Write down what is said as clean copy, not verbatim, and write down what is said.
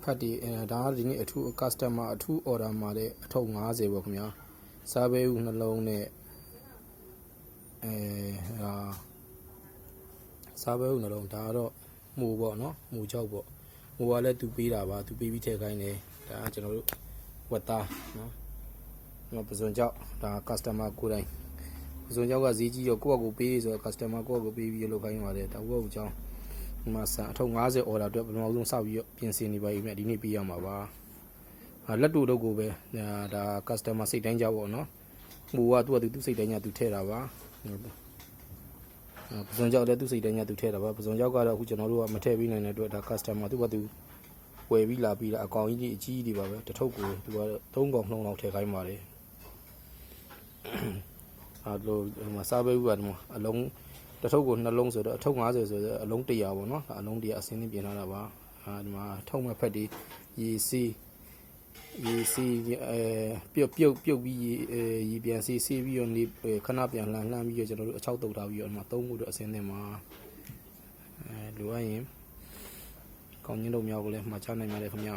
ဖတ်ဒီဒါဒီနေ့အထူး customer အထူး order မှာတဲ့အထုပ်50ပေါ့ခင်ဗျာစားပဲဥနှလုံးနဲ့စားပဲဥနှလုံးဒါကတော့မှုပေါ့နော်မှုကြောက်ပေါ့မှုကလည်းသူပေးတာပါသူပေးပြီးထည့်ခိုင်းတယ်ဒါကျွန်တော်တို့ဝက်သားနော်ပစွန်ကြောက်ဒါ customer ကိုယ်တိုင်ပစွန်ကြောက်ကဈေးကြီးတော့ကိုယ့်အကူပေးဆိုတော့ customer ကိုယ့်အကူပေးပြီးလုပ်ခိုင်းပါတယ်ဒါကိုယ့်အကြောင်းဒီမှာဆန်အထုပ်50 order အတွက်ပထမဆုံးစပြီးပြင်ဆင်နေပါပြီမြတ်ဒီနေ့ပေးရမှာပါလက်တူတော့ကိုပဲဒါ customer စိတ်တိုင်းကြပေါ့နော်မှုကသူ့စိတ်တိုင်းညသူထည့်တာပါပစွန်ကြောက်လည်းသူ့စိတ်တိုင်းညသူထည့်တာပါပစွန်ကြောက်ကတော့အခုကျွန်တော်တို့ကမထည့်ပေးနိုင်တဲ့အတွက်ဒါ customer သူ့ဝယ်ပြီးလာပြီးတာအကောင်ကြီးအကြီးကြီးတွေပါပဲတစ်ထုပ်ကိုသူက3កောင်နှုံးလောက်ထည့်ခိုင်းပါတယ်လို့စားပဲဥကဒီမှာအလုံးတစ်ထုပ်ကို2လုံးဆိုတော့အထုပ်50ဆိုတော့အလုံး100ပေါ့နော်အလုံး100အစင်းလေးပြင်ထားတာပါဒီမှာထုံမဲ့ဖက်ဒီရေစီပြုတ်ပြီးရေပြန်စီပြီးတော့နေခဏပြန်လှမ်းပြီးတော့ကျွန်တော်တို့အချောက်တုတ်ထားပြီးတော့ဒီမှာ3ခုတော့အစင်းသင်းမှာလိုအပ်ရင်ကောင်းကျင်းတို့မြောက်ကိုလည်းမှာချနိုင်ပါတယ်ခင်ဗျ